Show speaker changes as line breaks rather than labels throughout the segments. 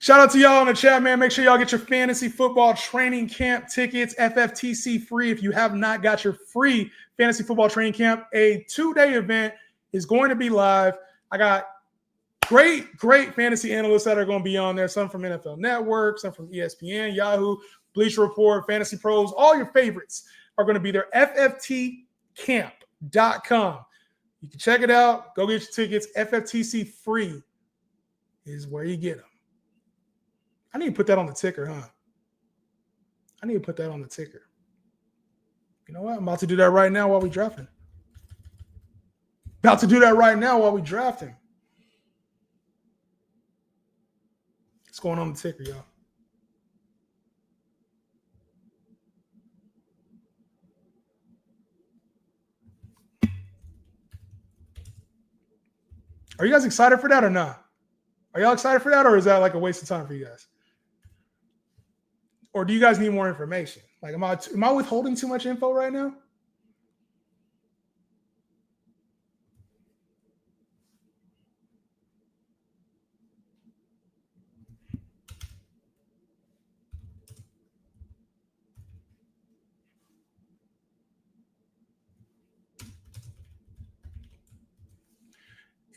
Shout out to y'all in the chat, man. Make sure y'all get your fantasy football training camp tickets, FFTC free. If you have not got your free fantasy football training camp, a 2-day event is going to be live. I got great fantasy analysts that are going to be on there. Some from NFL Network, some from ESPN, Yahoo, Bleacher Report, Fantasy Pros. All your favorites are going to be there. FFTcamp.com. You can check it out. Go get your tickets. FFTC free is where you get them. I need to put that on the ticker, huh? I need to put that on the ticker. You know what? I'm about to do that right now while we're drafting. About to do that right now while we're drafting. What's going on the ticker, y'all? Are you guys excited for that or not? Are y'all excited for that, or is that like a waste of time for you guys? Or do you guys need more information? Like, am I withholding too much info right now?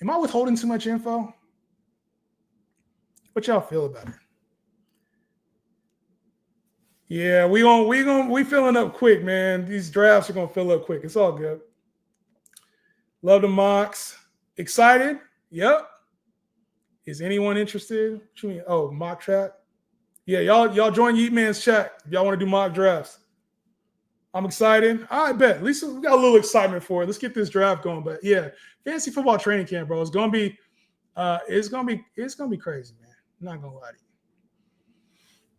Am I withholding too much info? What y'all feel about it? Yeah, we filling up quick, man. These drafts are gonna fill up quick. It's all good. Love the mocks. Excited? Yep. Is anyone interested? What you mean? Oh, mock chat. Yeah, y'all join Yeet Man's chat if y'all want to do mock drafts. I'm excited. I bet. At least we got a little excitement for it. Let's get this draft going. But yeah, fantasy football training camp, bro. It's gonna be crazy, man. I'm not gonna lie to you.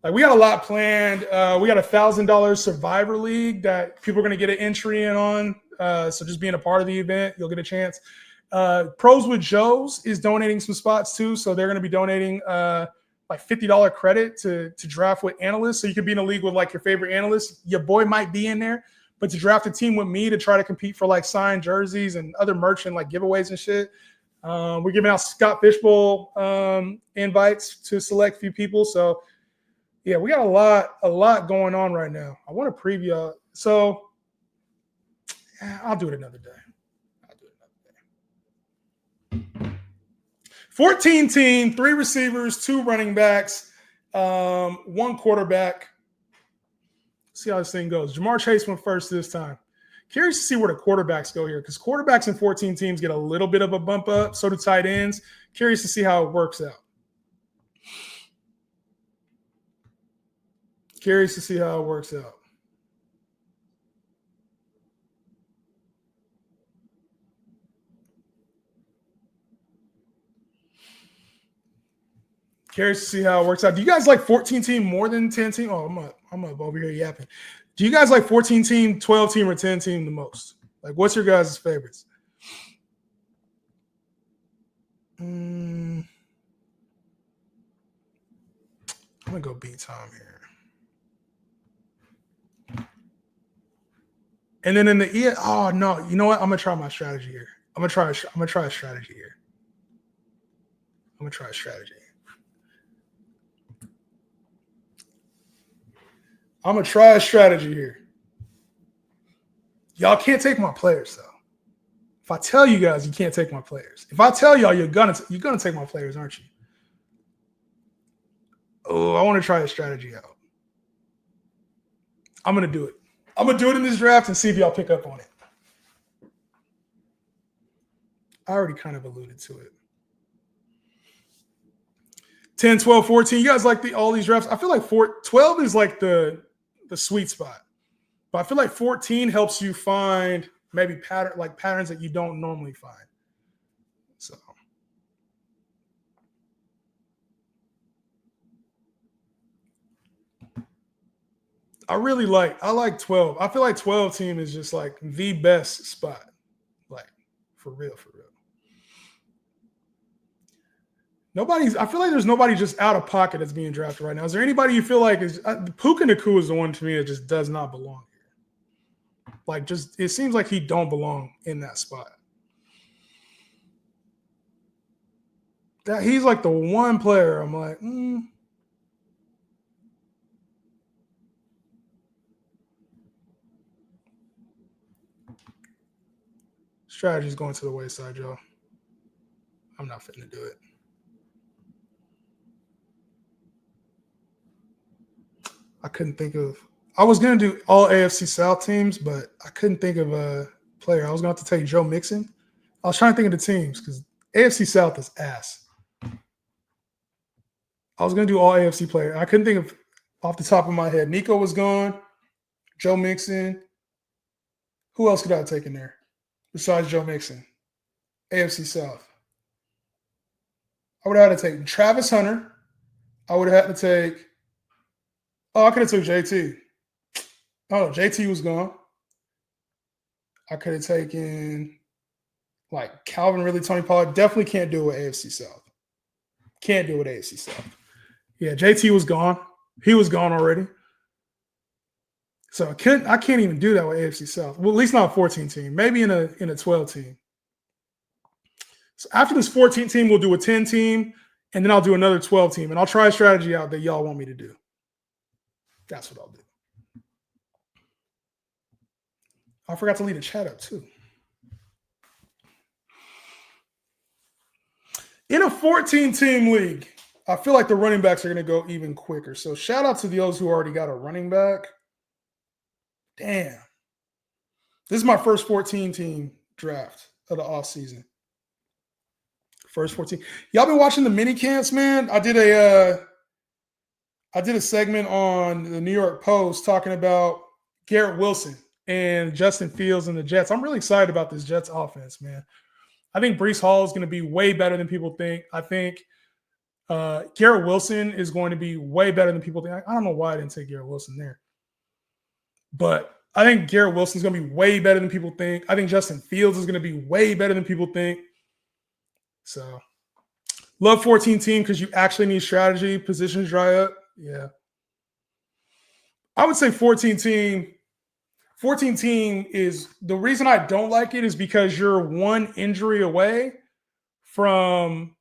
Like, we got a lot planned. We got $1,000 Survivor League that people are going to get an entry in on. So just being a part of the event, you'll get a chance. Pros with Joe's is donating some spots too. So they're going to be donating like $50 credit to draft with analysts. So you could be in a league with like your favorite analysts. Your boy might be in there, but to draft a team with me to try to compete for like signed jerseys and other merch and like giveaways and shit. We're giving out Scott Fishbowl invites to select few people. So yeah, we got a lot going on right now. I want to preview. So I'll do it another day. 14 team, 3 receivers, 2 running backs, 1 quarterback. See how this thing goes. Jamar Chase went first this time. Curious to see where the quarterbacks go here, because quarterbacks in 14 teams get a little bit of a bump up. So do tight ends. Curious to see how it works out. Curious to see how it works out. Curious to see how it works out. Do you guys like 14 team more than 10 team? Oh, I'm up over here yapping. Do you guys like 14 team, 12 team, or 10 team the most? Like, what's your guys' favorites? I'm gonna go beat Tom here. And then in the oh no, you know what? I'm gonna try my strategy here. I'm gonna try a strategy here. I'm gonna try a strategy. I'm gonna try a strategy here. Y'all can't take my players though. If I tell you guys you can't take my players, if I tell y'all you're gonna take my players, aren't you? Oh, I want to try a strategy out. I'm gonna do it. I'm gonna do it in this draft and see if y'all pick up on it. I already kind of alluded to it. 10, 12, 14. You guys like all these drafts? I feel like 12 is like the sweet spot. But I feel like 14 helps you find maybe patterns that you don't normally find. So I like 12. I feel like 12 team is just like the best spot. Like, for real. I feel like there's nobody just out of pocket that's being drafted right now. Is there anybody you feel like is Puka Nacua is the one to me that just does not belong here? Like, just it seems like he don't belong in that spot. That he's like the one player I'm like, strategy's going to the wayside, Joe. I'm not fitting to do it. I couldn't think of. I was gonna do all AFC South teams, but I couldn't think of a player. I was gonna have to take Joe Mixon. I was trying to think of the teams because AFC South is ass. I was gonna do all AFC player. I couldn't think of off the top of my head. Nico was gone. Joe Mixon. Who else could I have taken there besides Joe Mixon? AFC South. I would have had to take Travis Hunter. I would have had to take. Oh, I could have took JT. Oh, JT was gone. I could have taken like Calvin Ridley, Tony Pollard. Definitely can't do it with AFC South. Can't do it with AFC South. Yeah, JT was gone. He was gone already. So I can't even do that with AFC South. Well, at least not a 14 team. Maybe in a 12 team. So after this 14 team, we'll do a 10 team, and then I'll do another 12 team, and I'll try a strategy out that y'all want me to do. That's what I'll do. I forgot to leave the chat up too. In a 14-team league, I feel like the running backs are going to go even quicker. So shout out to those who already got a running back. Damn. This is my first 14-team draft of the offseason. First 14. Y'all been watching the mini camps, man? I did a segment on the New York Post talking about Garrett Wilson and Justin Fields and the Jets. I'm really excited about this Jets offense, man. I think Breece Hall is going to be way better than people think. I think Garrett Wilson is going to be way better than people think. I don't know why I didn't take Garrett Wilson there. But I think Garrett Wilson is going to be way better than people think. I think Justin Fields is going to be way better than people think. So, love 14 team because you actually need strategy. Positions dry up. Yeah. I would say 14 team. 14 team is the reason I don't like it is because you're one injury away from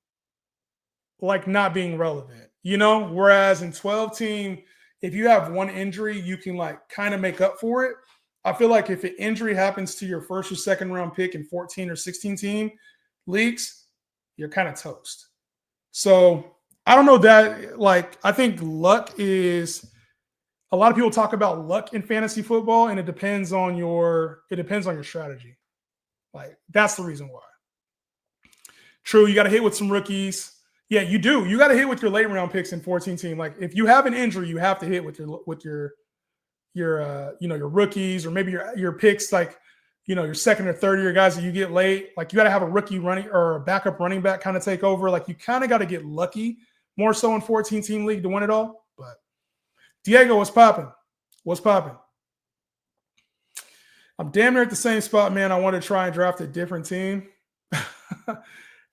like not being relevant, you know? Whereas in 12 team, if you have one injury, you can like kind of make up for it. I feel like if an injury happens to your first or second round pick in 14 or 16 team leagues, you're kind of toast. So I don't know that, like, I think luck is a lot of people talk about luck in fantasy football, and it depends on your strategy. Like, that's the reason why. True, you got to hit with some rookies. Yeah, you do. You got to hit with your late round picks in 14 team. Like, if you have an injury, you have to hit with your rookies, or maybe your picks, like, your second or third year guys that you get late. Like, you got to have a rookie running or a backup running back kind of take over. Like, you kind of got to get lucky more so in 14 team league to win it all. But Diego, what's popping? What's popping? I'm damn near at the same spot, man. I want to try and draft a different team.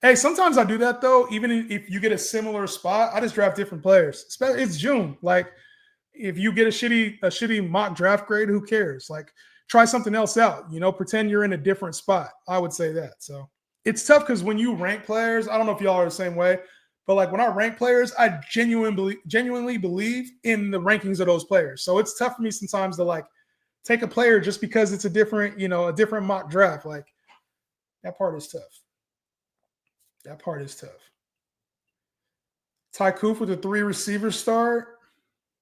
Hey, sometimes I do that though. Even if you get a similar spot, I just draft different players. It's June. Like, if you get a shitty mock draft grade, who cares? Like, try something else out. Pretend you're in a different spot. I would say that. So it's tough because when you rank players, I don't know if y'all are the same way, but like when I rank players, I genuinely believe in the rankings of those players. So it's tough for me sometimes to like take a player just because it's a different mock draft. Like, that part is tough. That part is tough. Ty Coof with a 3 receiver start.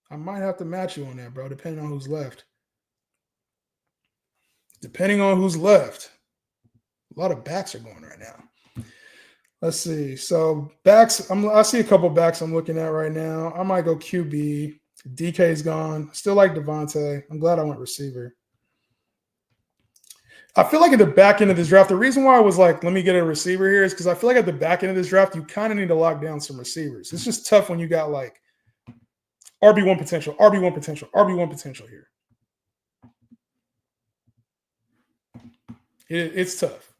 I might have to match you on that, bro, depending on who's left. Depending on who's left. A lot of backs are going right now. Let's see. So backs, I see a couple backs I'm looking at right now. I might go QB. DK's gone. Still like Devontae. I'm glad I went receiver. I feel like at the back end of this draft, the reason why I was like, let me get a receiver here is because I feel like at the back end of this draft, you kind of need to lock down some receivers. It's just tough when you got like RB1 potential, RB1 potential, RB1 potential here. It's tough.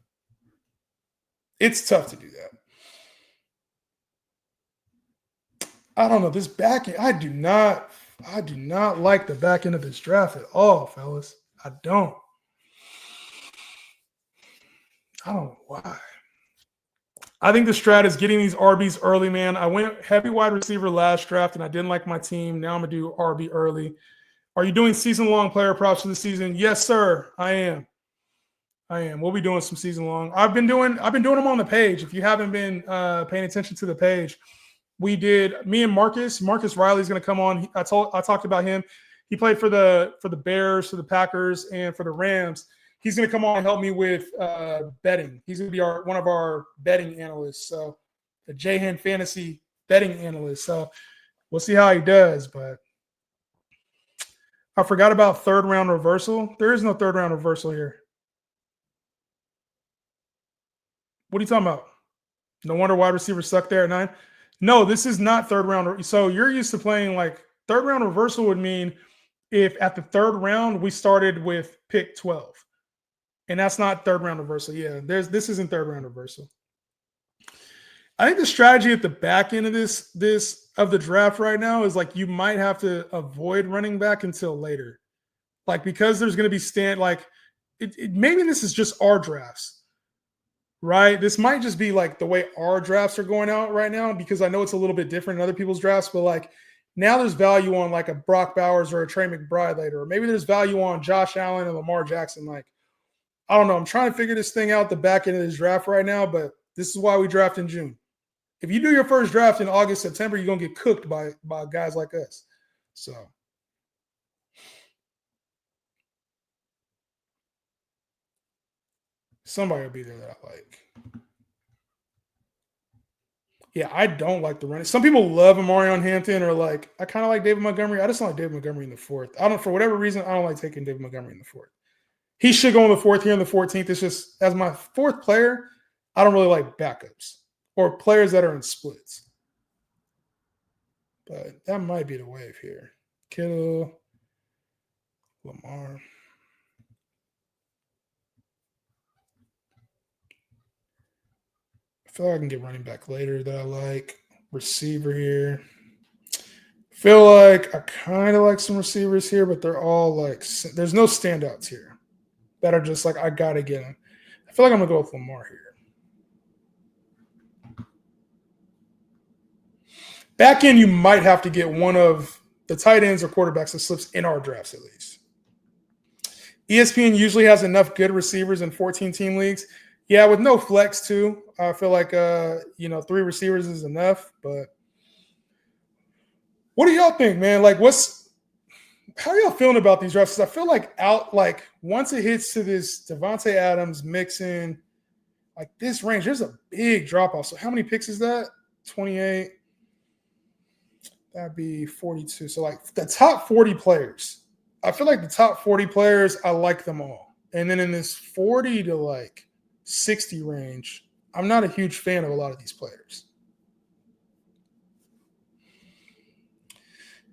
It's tough to do that. I don't know. This back end, I do not like the back end of this draft at all, fellas. I don't. I don't know why. I think the strat is getting these RBs early, man. I went heavy wide receiver last draft, and I didn't like my team. Now I'm gonna do RB early. Are you doing season-long player props for the season? Yes, sir. I am. We'll be doing some season long. I've been doing them on the page. If you haven't been paying attention to the page, we did. Me and Marcus Riley's going to come on. I talked about him. He played for the Bears, for the Packers, and for the Rams. He's going to come on and help me with betting. He's going to be one of our betting analysts. So the Jahan Fantasy betting analyst. So we'll see how he does. But I forgot about third round reversal. There is no third round reversal here. What are you talking about? No wonder wide receivers suck there at 9. No, this is not third round. So you're used to playing like third round reversal would mean if at the third round we started with pick 12. And that's not third round reversal. Yeah, this isn't third round reversal. I think the strategy at the back end of this of the draft right now is like you might have to avoid running back until later. Like because there's going to be maybe this is just our drafts. Right. This might just be like the way our drafts are going out right now, because I know it's a little bit different in other people's drafts, but like now there's value on like a Brock Bowers or a Trey McBride later, or maybe there's value on Josh Allen and Lamar Jackson. Like, I don't know. I'm trying to figure this thing out the back end of this draft right now, but this is why we draft in June. If you do your first draft in August, September, you're going to get cooked by guys like us. So. Somebody will be there that I like. Yeah, I don't like the running. Some people love Amarion Hampton or like, I kind of like David Montgomery. I just don't like David Montgomery in the 4th. For whatever reason, I don't like taking David Montgomery in the 4th. He should go in the 4th here in the 14th. It's just, as my 4th player, I don't really like backups or players that are in splits. But that might be the wave here. Kittle, Lamar. I feel like I can get running back later that I like. Receiver here. Feel like I kind of like some receivers here, but they're all like, there's no standouts here that are just like, I got to get them. I feel like I'm going to go with Lamar here. Back end, you might have to get one of the tight ends or quarterbacks that slips in our drafts at least. ESPN usually has enough good receivers in 14-team leagues. Yeah, with no flex too. I feel like 3 receivers is enough. But what do y'all think, man? Like, how are y'all feeling about these drafts? I feel like once it hits to this Devontae Adams, Mixon, like this range, there's a big drop off. So how many picks is that? 28. That'd be 42. So like the top 40 players. I feel like the top 40 players, I like them all. And then in this 40 to like 60 range, I'm not a huge fan of a lot of these players.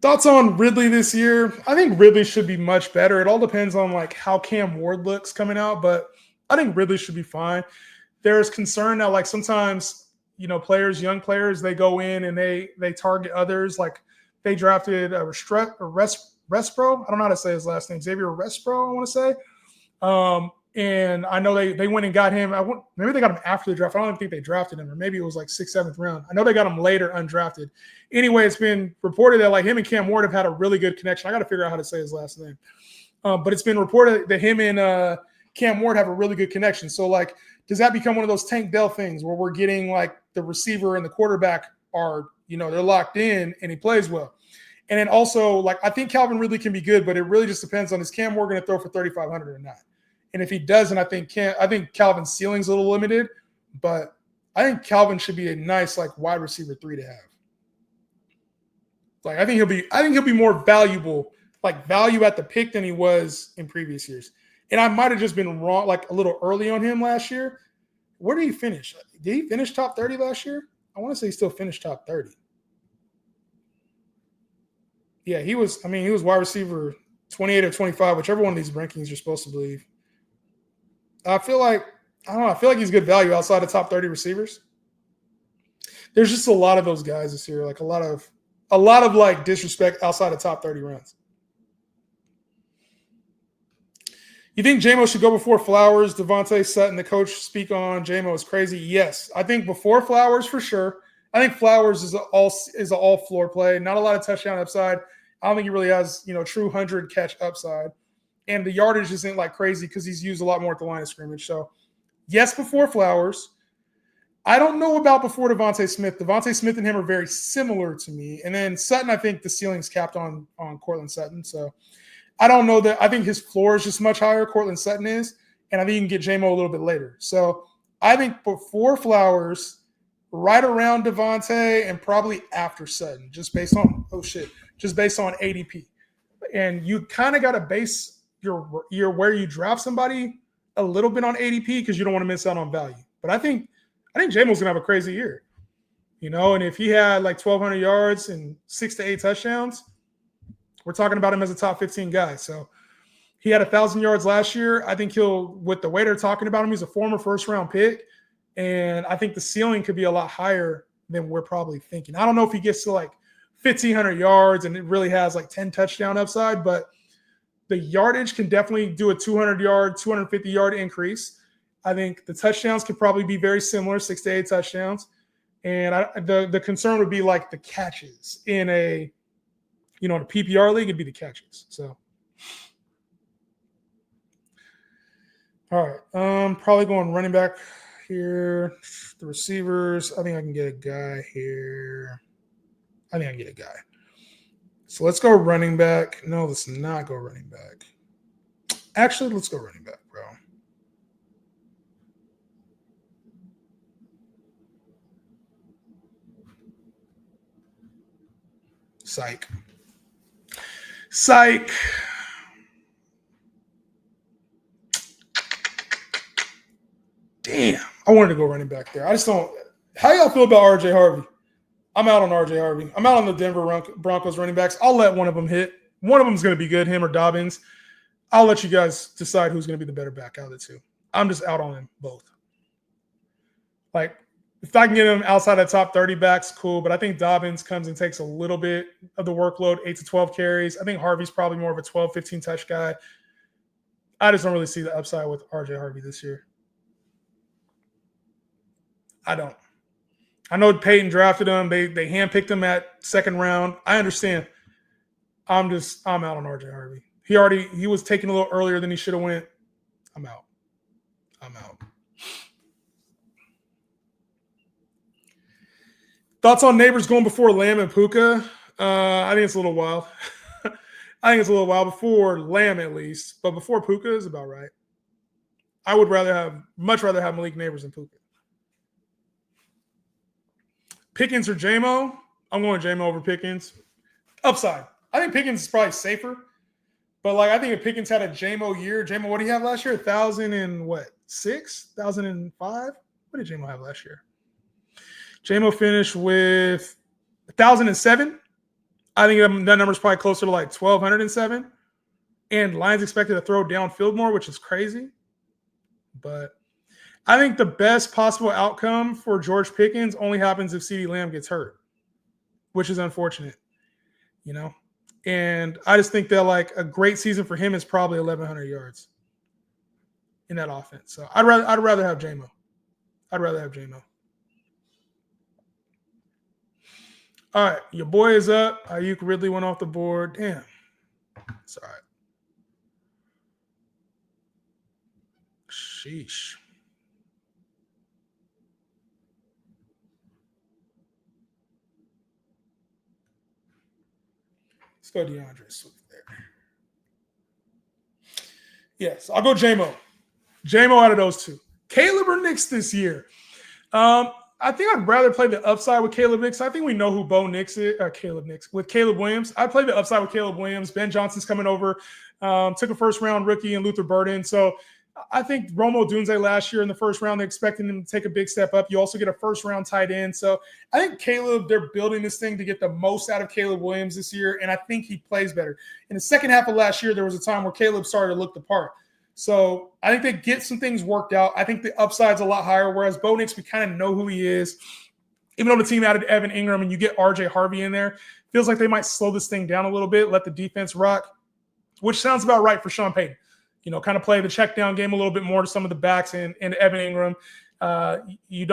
Thoughts on Ridley this year? I think Ridley should be much better. It all depends on like how Cam Ward looks coming out, but I think Ridley should be fine. There's concern that like sometimes, young players, they go in and they target others. Like they drafted Respro. I don't know how to say his last name. Xavier Respro, I want to say. And I know they went and got him. Maybe they got him after the draft. I don't even think they drafted him, or maybe it was like 6th, 7th round. I know they got him later undrafted. Anyway, it's been reported that like him and Cam Ward have had a really good connection. I got to figure out how to say his last name. But it's been reported that him and Cam Ward have a really good connection. So like, does that become one of those Tank Dell things where we're getting like the receiver and the quarterback are, they're locked in and he plays well? And then also like, I think Calvin Ridley can be good, but it really just depends on, is Cam Ward going to throw for 3,500 or not? And if he doesn't, I think Calvin's ceiling's a little limited, but I think Calvin should be a nice like wide receiver 3 to have. Like I think he'll be more valuable, like value at the pick than he was in previous years. And I might have just been wrong, like a little early on him last year. Where did he finish? Did he finish top 30 last year? I want to say he still finished top 30. Yeah, he was wide receiver 28 or 25, whichever one of these rankings you're supposed to believe. I feel like he's good value outside of top 30 receivers. There's just a lot of those guys this year, like a lot of like disrespect outside of top 30 runs. You think JMO should go before Flowers? Devontae Sutton, the coach, speak on JMO is crazy. Yes, I think before Flowers for sure. I think Flowers is an all floor play. Not a lot of touchdown upside. I don't think he really has true 100 catch upside, and the yardage isn't like crazy because he's used a lot more at the line of scrimmage. So yes, before Flowers. I don't know about before Devontae Smith. Devontae Smith and him are very similar to me, and then Sutton, I think the ceiling's capped on Cortland Sutton. So I don't know that. I think his floor is just much higher. Cortland Sutton is, and I think you can get JMO a little bit later. So I think before Flowers, right around Devontae, and probably after Sutton, just based on ADP. And you kind of got to base your where you draft somebody a little bit on ADP because you don't want to miss out on value. But I think JMO's gonna have a crazy year, and if he had like 1,200 yards and 6 to 8 touchdowns, we're talking about him as a top 15 guy. So he had 1,000 yards last year. I think with the way they're talking about him, he's a former first-round pick, and I think the ceiling could be a lot higher than we're probably thinking. I don't know if he gets to like 1,500 yards and it really has like 10 touchdown upside, but the yardage can definitely do a 200-yard, 250-yard increase. I think the touchdowns could probably be very similar, 6 to 8 touchdowns. And the concern would be like the catches in a PPR league, it'd be the catches. So, all right. Probably going running back here. The receivers, I think I can get a guy here. So let's go running back. No, let's not go running back. Actually, let's go running back, bro. Psych. Damn. I wanted to go running back there. I just don't. How y'all feel about RJ Harvey? I'm out on RJ Harvey. I'm out on the Denver Broncos running backs. I'll let one of them hit. One of them is going to be good, him or Dobbins. I'll let you guys decide who's going to be the better back out of the two. I'm just out on them both. Like, if I can get him outside of top 30 backs, cool. But I think Dobbins comes and takes a little bit of the workload, 8 to 12 carries. I think Harvey's probably more of a 12, 15 touch guy. I just don't really see the upside with RJ Harvey this year. I don't. I know Peyton drafted him. They handpicked him at second round. I understand. I'm out on RJ Harvey. He was taken a little earlier than he should have went. I'm out. Thoughts on Neighbors going before Lamb and Puka? I think it's a little wild. Before Lamb at least, but before Puka is about right. I would much rather have Malik Neighbors than Puka. Pickens or JMO? I'm going JMO over Pickens. Upside. I think Pickens is probably safer. But I think if Pickens had a JMO year, what did he have last year? 1,006? 1,005? What did JMO have last year? JMO finished with 1,007. I think that number is probably closer to 1,207. And Lions expected to throw downfield more, which is crazy. But I think the best possible outcome for George Pickens only happens if CeeDee Lamb gets hurt, which is unfortunate, And I just think that a great season for him is probably 1,100 yards in that offense. So I'd rather have JMO. All right, your boy is up. Ayuk Ridley went off the board. Damn, it's all right. Sheesh. Let's go DeAndre Swift there. Yes, I'll go JMO. JMO out of those two. Caleb or Nix this year? I think I'd rather play the upside with Caleb Nix. I think we know who Bo Nix is. With Caleb Williams. I'd play the upside with Caleb Williams. Ben Johnson's coming over. Took a first-round rookie in Luther Burden. So I think Rome Odunze last year in the first round, they're expecting him to take a big step up. You also get a first-round tight end. So I think Caleb, they're building this thing to get the most out of Caleb Williams this year, and I think he plays better. In the second half of last year, there was a time where Caleb started to look the part. So I think they get some things worked out. I think the upside's a lot higher, whereas Bo Nix, we kind of know who he is. Even though the team added Evan Ingram and you get RJ Harvey in there, feels like they might slow this thing down a little bit, let the defense rock, which sounds about right for Sean Payton. kind of play the check down game a little bit more to some of the backs and Evan Ingram. You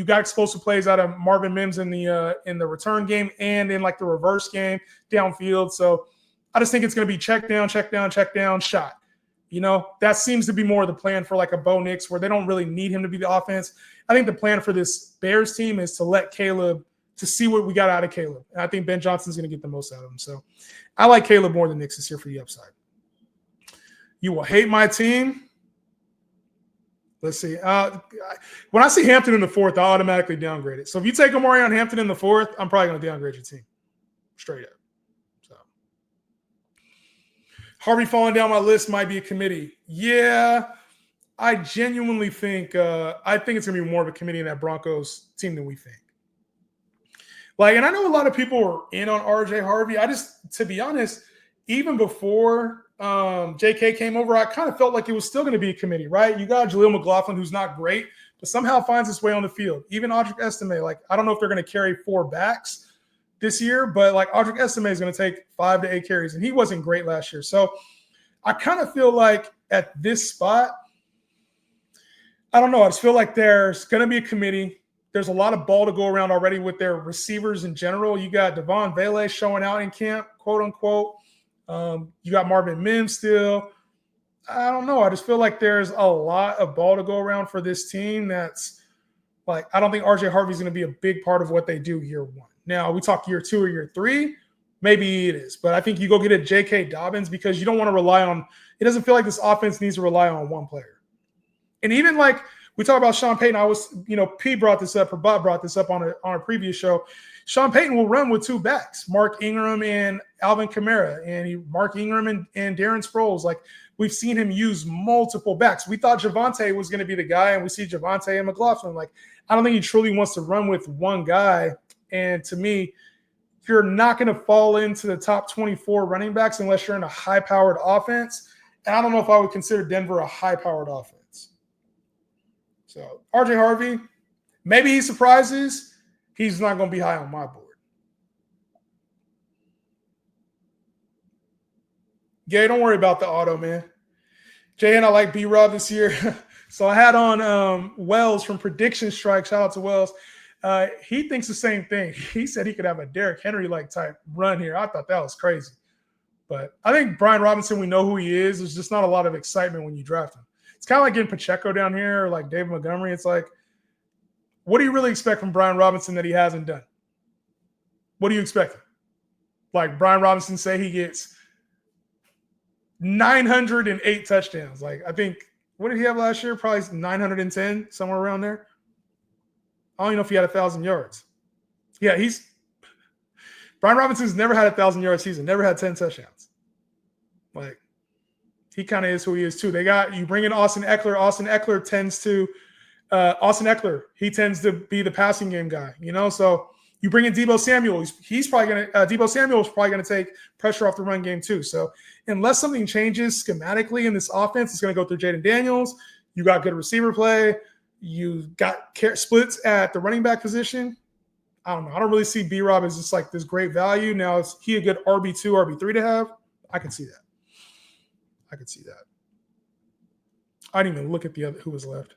got explosive plays out of Marvin Mims in the return game and in like the reverse game downfield. So I just think it's going to be check down, shot. That seems to be more of the plan for like a Bo Nix, where they don't really need him to be the offense. I think the plan for this Bears team is to let Caleb, to see what we got out of Caleb. And I think Ben Johnson's going to get the most out of him. So I like Caleb more than Nix this year for the upside. You will hate my team. Let's see. When I see Hampton in the fourth, I automatically downgrade it. So if you take Omari on Hampton in the fourth, I'm probably going to downgrade your team. Straight up. So Harvey falling down my list might be a committee. Yeah, I genuinely think I think it's going to be more of a committee in that Broncos team than we think. And I know a lot of people are in on RJ Harvey. To be honest, even before JK came over, I kind of felt like it was still going to be a committee, right? You got Jaleel McLaughlin, who's not great, but somehow finds his way on the field. Even Audric Estime, I don't know if they're going to carry 4 backs this year, but Audric Estime is going to take 5 to 8 carries, and he wasn't great last year. So I kind of feel like at this spot, I don't know. I just feel like there's going to be a committee. There's a lot of ball to go around already with their receivers in general. You got Devon Vele showing out in camp, quote unquote. You got Marvin Mims still. I don't know. I just feel like there's a lot of ball to go around for this team. That's I don't think RJ Harvey's going to be a big part of what they do year one. Now, we talk year 2 or year 3. Maybe it is. But I think you go get a J.K. Dobbins because you don't want to rely on – it doesn't feel like this offense needs to rely on one player. And even we talk about Sean Payton. P brought this up, or Bob brought this up on a previous show. Sean Payton will run with 2 backs, Mark Ingram and Alvin Kamara, and Mark Ingram and Darren Sproles. We've seen him use multiple backs. We thought Javonte was going to be the guy, and we see Javonte and McLaughlin. I don't think he truly wants to run with one guy. And to me, you're not going to fall into the top 24 running backs unless you're in a high-powered offense. And I don't know if I would consider Denver a high-powered offense. So RJ Harvey, maybe he surprises. He's not going to be high on my board. Gay, don't worry about the auto, man. Jay and I like B-Rob this year. So I had on Wells from Prediction Strike. Shout out to Wells. He thinks the same thing. He said he could have a Derrick Henry-like type run here. I thought that was crazy. But I think Brian Robinson, we know who he is. There's just not a lot of excitement when you draft him. It's kind of like getting Pacheco down here or David Montgomery. It's what do you really expect from Brian Robinson that he hasn't done? What do you expect? Brian Robinson say he gets 908 touchdowns. I think, what did he have last year? Probably 910, somewhere around there. I don't even know if he had 1,000 yards. Yeah, Brian Robinson's never had 1,000-yard season, never had 10 touchdowns. He kind of is who he is too. You bring in Austin Eckler. Austin Eckler tends to be the passing game guy, So you bring in Deebo Samuel. Deebo Samuel is probably going to take pressure off the run game too. So unless something changes schematically in this offense, it's going to go through Jaden Daniels. You got good receiver play. You got splits at the running back position. I don't know. I don't really see B-Rob as just this great value. Now, is he a good RB2, RB3 to have? I can see that. I didn't even look at the other who was left.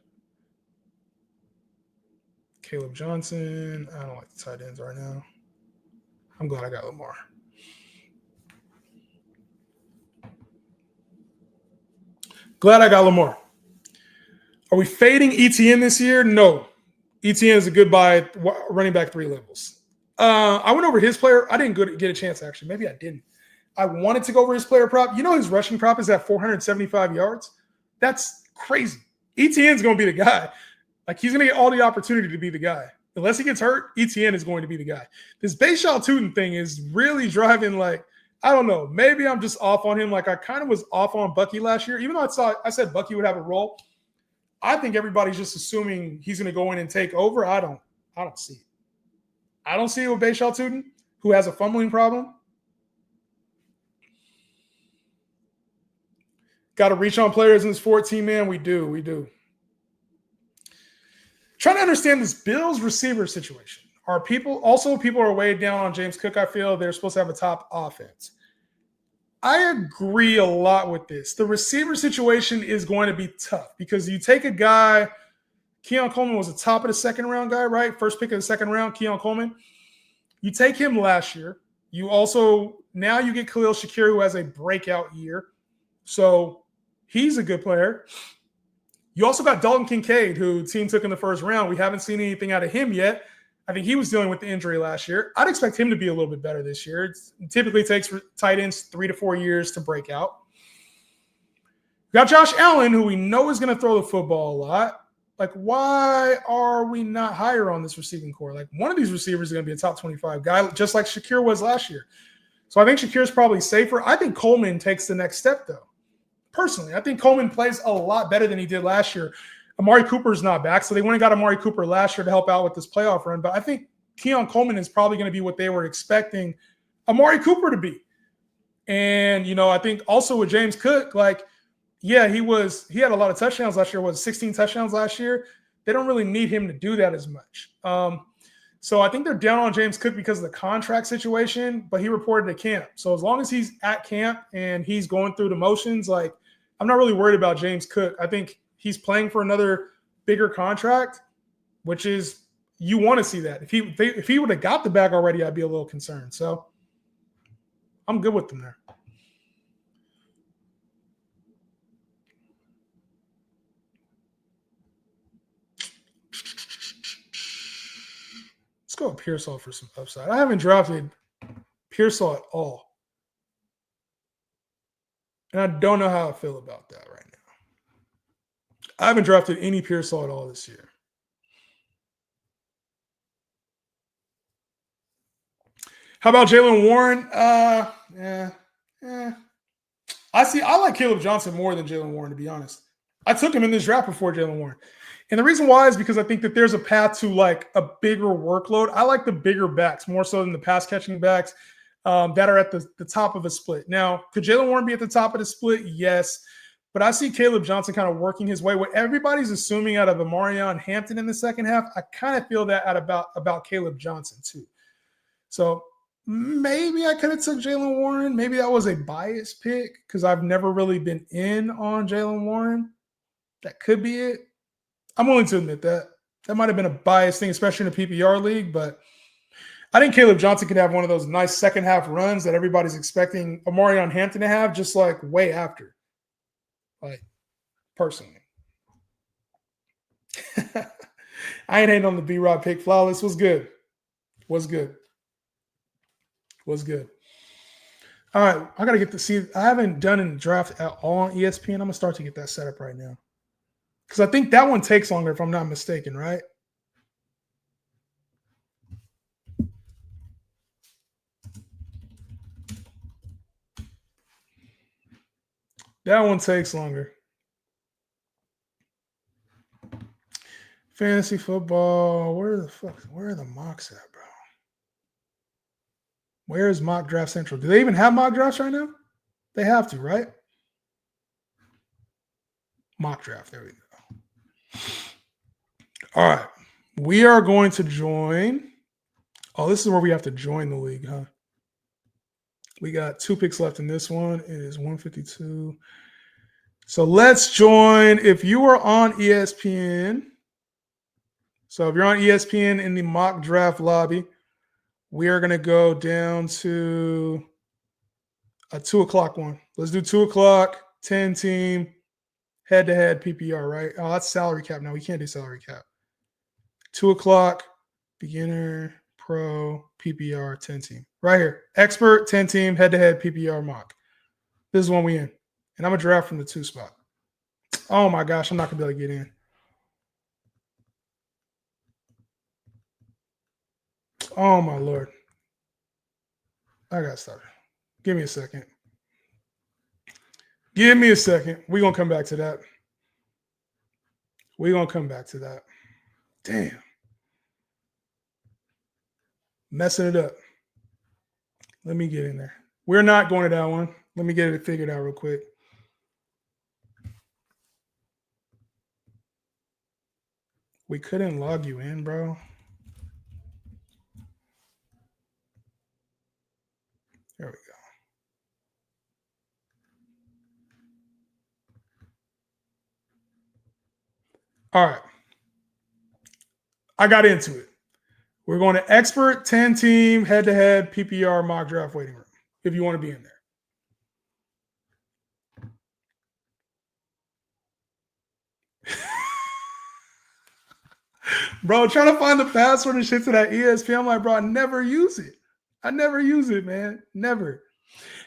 Caleb Johnson. I don't like the tight ends right now. I'm glad I got Lamar. Are we fading ETN this year? No. ETN is a good buy at running back 3 levels. I went over his player. I didn't get a chance, actually. Maybe I didn't. I wanted to go over his player prop. His rushing prop is at 475 yards. That's crazy. ETN's going to be the guy. He's going to get all the opportunity to be the guy. Unless he gets hurt, ETN is going to be the guy. This Bayshal Tootin thing is really driving, I don't know. Maybe I'm just off on him. I kind of was off on Bucky last year. Even though I said Bucky would have a role, I think everybody's just assuming he's going to go in and take over. I don't see it. I don't see it with Bayshal Tootin, who has a fumbling problem. Got to reach on players in this 14, man. We do. Trying to understand this Bills receiver situation. People are weighed down on James Cook, I feel. They're supposed to have a top offense. I agree a lot with this. The receiver situation is going to be tough because you take a guy, Keon Coleman was a top of the second round guy, right? First pick of the second round, Keon Coleman. You take him last year. You also, now you get Khalil Shakir, who has a breakout year. So he's a good player. You also got Dalton Kincaid, who the team took in the first round. We haven't seen anything out of him yet. I think he was dealing with the injury last year. I'd expect him to be a little bit better this year. It typically takes tight ends 3 to 4 years to break out. We got Josh Allen, who we know is going to throw the football a lot. Like, why are we not higher on this receiving core? Like, one of these receivers is going to be a top 25 guy, just like Shakir was last year. So I think Shakir's probably safer. I think Coleman takes the next step, though. Personally, I think Coleman plays a lot better than he did last year. Amari Cooper's not back, so they went and got Amari Cooper last year to help out with this playoff run. But I think Keon Coleman is probably going to be what they were expecting Amari Cooper to be. And, I think also with James Cook, like, yeah, he had a lot of touchdowns last year. 16 touchdowns last year? They don't really need him to do that as much. So I think they're down on James Cook because of the contract situation, but he reported to camp. So as long as he's at camp and he's going through the motions, like, I'm not really worried about James Cook. I think he's playing for another bigger contract, which is, you want to see that. If he would have got the bag already, I'd be a little concerned. So I'm good with them there. Let's go with Pearsall for some upside. I haven't drafted Pearsall at all. And I don't know how I feel about that right now. I haven't drafted any Pearsall at all this year. How about Jaylen Warren? Yeah. I like Caleb Johnson more than Jaylen Warren, to be honest. I took him in this draft before Jaylen Warren. And the reason why is because I think that there's a path to like a bigger workload. I like the bigger backs more so than the pass catching backs that are at the top of a split. Now, could Jaylen Warren be at the top of the split? Yes. But I see Caleb Johnson kind of working his way. What everybody's assuming out of Amarion Hampton in the second half, I kind of feel that about Caleb Johnson too. So maybe I could have took Jaylen Warren. Maybe that was a biased pick because I've never really been in on Jaylen Warren. That could be it. I'm willing to admit that. That might have been a biased thing, especially in a PPR league, but I think Caleb Johnson could have one of those nice second half runs that everybody's expecting Amarion Hampton to have, just like way after. Like, personally. I ain't hating on the B-Rod pick. Flawless was good. Was good. All right, I got to get to see. I haven't done a draft at all on ESPN. I'm going to start to get that set up right now. Because I think that one takes longer, if I'm not mistaken, right? That one takes longer. Fantasy football. Where are the mocks at, bro? Where is Mock Draft Central? Do they even have mock drafts right now? They have to, right? Mock draft. There we go. All right. We are going to join. Oh, this is where we have to join the league, huh? We got 2 picks left in this one. It is 152. So let's join. If you are on ESPN, so if you're on ESPN in the mock draft lobby, we are going to go down to a 2 o'clock one. Let's do 2 o'clock, 10 team, head-to-head PPR, right? Oh, that's salary cap. No, we can't do salary cap. 2 o'clock, beginner, pro, PPR, 10 team. Right here. Expert, 10 team, head-to-head PPR mock. This is one we in. And I'm going to draft from the 2 spot. Oh, my gosh. I'm not going to be able to get in. Oh, my Lord. I got to stop. Give me a second. We're going to come back to that. Damn. Messing it up. Let me get in there. We're not going to that one. Let me get it figured out real quick. We couldn't log you in, bro. There we go. All right. I got into it. We're going to expert 10 team head to head PPR mock draft waiting room if you want to be in there. Bro, trying to find the password and shit to that ESPN. I'm like, bro, I never use it. I never use it, man. Never.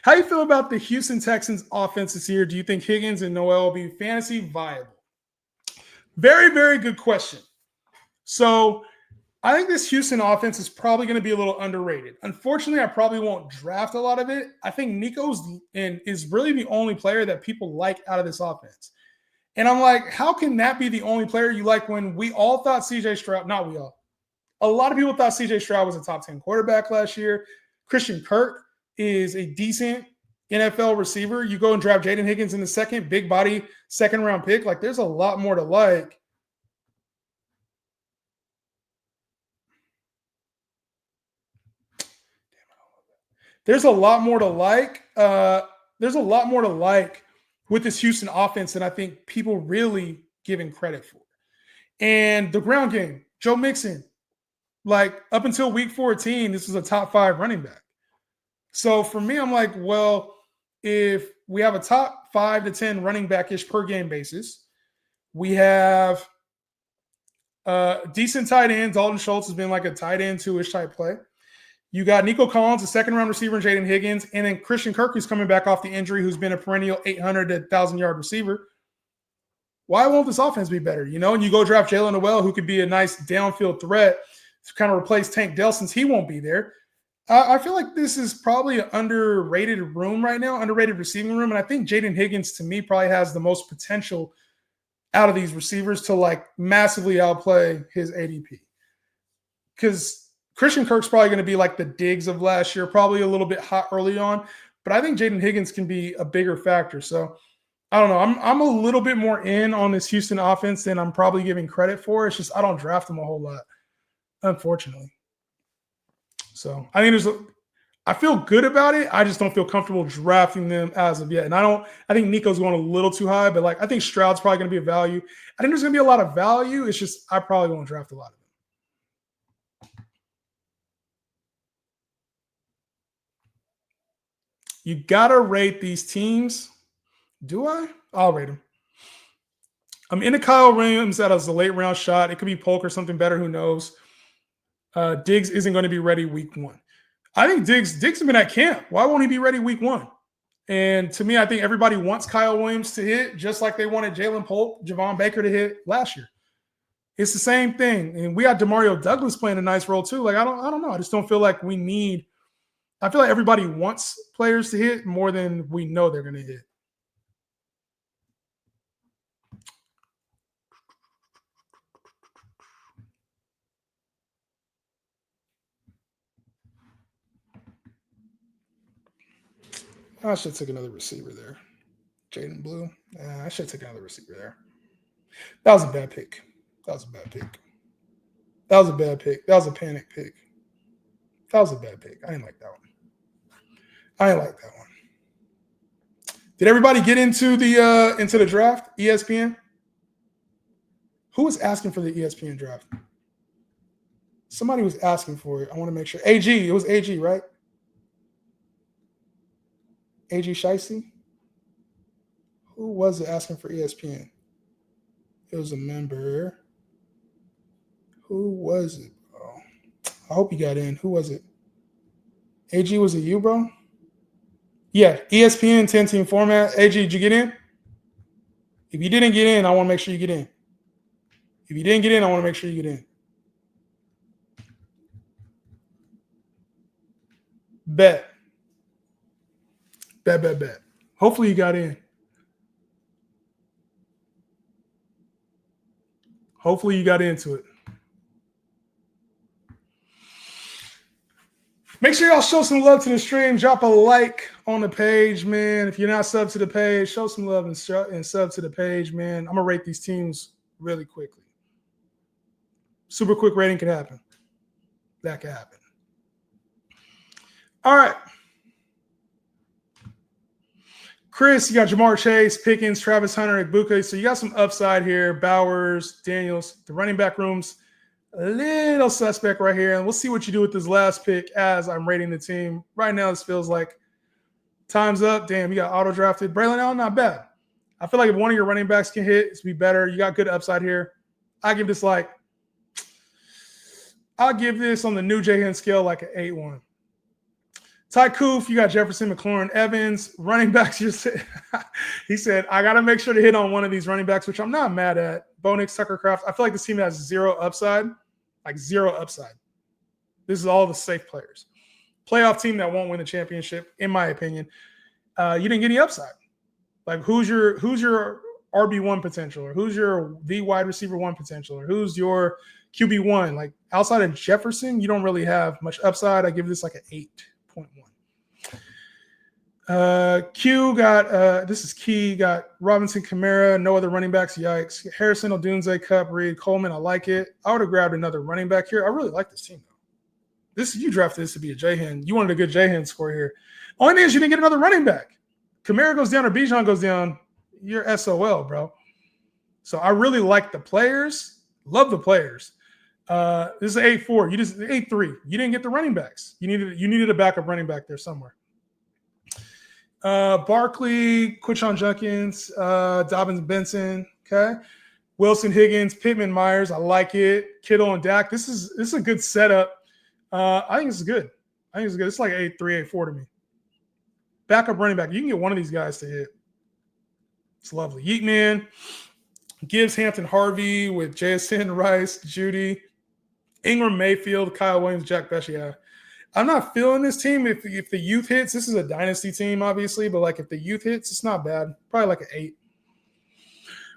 How you feel about the Houston Texans offense this year? Do you think Higgins and Noel will be fantasy viable? Very, very good question. So I think this Houston offense is probably going to be a little underrated. Unfortunately, I probably won't draft a lot of it. I think Nico's is really the only player that people like out of this offense. And I'm like, how can that be the only player you like when we all thought CJ Stroud, not we all, a lot of people thought CJ Stroud was a top 10 quarterback last year. Christian Kirk is a decent NFL receiver. You go and draft Jaden Higgins in the second, big body, second round pick. Like, there's a lot more to like. There's a lot more to like. There's a lot more to like with this Houston offense than I think people really giving credit for. And the ground game, Joe Mixon, like up until week 14, this was a top 5 running back. So for me, I'm like, well, if we have a top 5 to 10 running back-ish per game basis, we have decent tight ends. Dalton Schultz has been like a tight end 2-ish type play. You got Nico Collins, a second-round receiver, and Jaden Higgins, and then Christian Kirk, who's coming back off the injury, who's been a perennial 800 to 1,000-yard receiver. Why won't this offense be better? You know, and you go draft Jalen Noel, who could be a nice downfield threat to kind of replace Tank Dell since he won't be there. I feel like this is probably an underrated room right now, underrated receiving room, and I think Jaden Higgins, to me, probably has the most potential out of these receivers to, like, massively outplay his ADP. Because Christian Kirk's probably going to be like the Diggs of last year, probably a little bit hot early on, but I think Jaden Higgins can be a bigger factor. So I don't know. I'm a little bit more in on this Houston offense than I'm probably giving credit for. It's just I don't draft them a whole lot, unfortunately. So I feel good about it. I just don't feel comfortable drafting them as of yet. And I think Nico's going a little too high, but like I think Stroud's probably going to be a value. I think there's going to be a lot of value. It's just I probably won't draft a lot of them. You got to rate these teams. Do I? I'll rate them. I'm into Kyle Williams that was a late round shot. It could be Polk or something better. Who knows? Diggs isn't going to be ready week 1. I think Diggs has been at camp. Why won't he be ready week 1? And to me, I think everybody wants Kyle Williams to hit just like they wanted Jalen Polk, Javon Baker to hit last year. It's the same thing. And we got Demario Douglas playing a nice role too. Like, I don't know. I just don't feel like we need – I feel like everybody wants players to hit more than we know they're going to hit. I should take another receiver there. Jaden Blue. I should take another receiver there. That was a bad pick. That was a bad pick. That was a bad pick. That was a panic pick. That was a bad pick. I didn't like that one. I didn't like that one. Did everybody get into the draft? ESPN? Who was asking for the ESPN draft? Somebody was asking for it. I want to make sure. AG. It was AG, right? AG Shicey? Who was it asking for ESPN? It was a member. Who was it, bro? I hope you got in. Who was it? AG, was it you, bro? Yeah, ESPN 10-team format. AG, did you get in? If you didn't get in, I want to make sure you get in. If you didn't get in, I want to make sure you get in. Bet. Hopefully you got in. Hopefully you got into it. Make sure y'all show some love to the stream. Drop a like on the page, man. If you're not subbed to the page, show some love and sub to the page, man. I'm going to rate these teams really quickly. Super quick rating can happen. That can happen. All right. Chris, you got Jamar Chase, Pickens, Travis Hunter, Igbuka. So you got some upside here. Bowers, Daniels. The running back room's a little suspect right here. And we'll see what you do with this last pick as I'm rating the team. Right now, this feels like time's up. Damn, you got auto-drafted. Braylon Allen, not bad. I feel like if one of your running backs can hit, it's be better. You got good upside here. I'll give this on the new J-Hen scale like an 8-1. Ty Koof, you got Jefferson, McLaurin, Evans. Running backs, he said, I got to make sure to hit on one of these running backs, which I'm not mad at. Bo Nix, Tucker Kraft. I feel like this team has zero upside. Like zero upside. This is all the safe players. Playoff team that won't win the championship, in my opinion. You didn't get any upside. Like who's your RB1 potential, or who's your the wide receiver 1 potential, or who's your QB1? Like outside of Jefferson, you don't really have much upside. I give this like an 8.1. Q got this is key. Got Robinson, Kamara, no other running backs. Yikes. Harrison, Odunze, Cup, Reed, Coleman. I like it. I would have grabbed another running back here. I really like this team though. You drafted this to be a J-Hen. You wanted a good J-Hen score here. Only thing is you didn't get another running back. Kamara goes down or Bijan goes down, you're SOL, bro. So I really like the players. Love the players. This is an 8-4. You just 8-3. You didn't get the running backs. You needed a backup running back there somewhere. Barkley, Quichon Junkins, Dobbins Benson, okay. Wilson, Higgins, Pittman, Myers. I like it. Kittle and Dak. This is a good setup. I think this is good. It's like 8-3, 8-4 to me. Backup running back. You can get one of these guys to hit. It's lovely. Yeatman, Gibbs, Hampton, Harvey with JSN, Rice, Judy, Ingram, Mayfield, Kyle Williams, Jack Besh. Yeah. I'm not feeling this team. If the youth hits, this is a dynasty team, obviously, but like if the youth hits, it's not bad. Probably like an 8.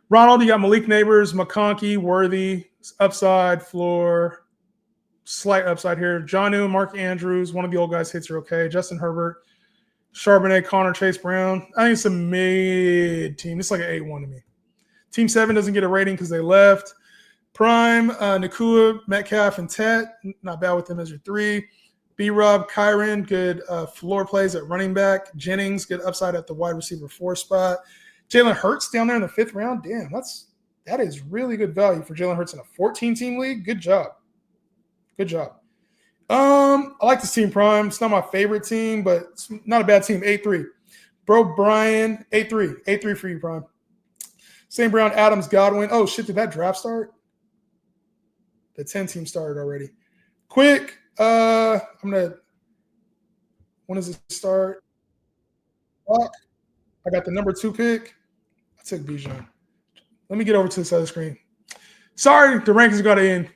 Ronald, you got Malik Neighbors, McConkey, Worthy, upside, floor, slight upside here. Jonnu, Mark Andrews, one of the old guys hits are okay. Justin Herbert, Charbonnet, Connor, Chase Brown. I think it's a mid team. It's like an 8-1 to me. Team 7 doesn't get a rating because they left. Prime, Nakua, Metcalf, and Tet. Not bad with them as your 3. B-Rob, Kyron, good floor plays at running back. Jennings, good upside at the wide receiver 4 spot. Jalen Hurts down there in the 5th round. Damn, that is really good value for Jalen Hurts in a 14-team league. Good job. I like this team, Prime. It's not my favorite team, but it's not a bad team. 8-3. Bro, Brian, 8-3. 8-3 for you, Prime. St. Brown, Adams, Godwin. Oh, shit, did that draft start? The 10-team started already. Quick. When does it start? I got the number 2 pick. I took Bijan. Let me get over to this other screen. Sorry, the rankings got to end.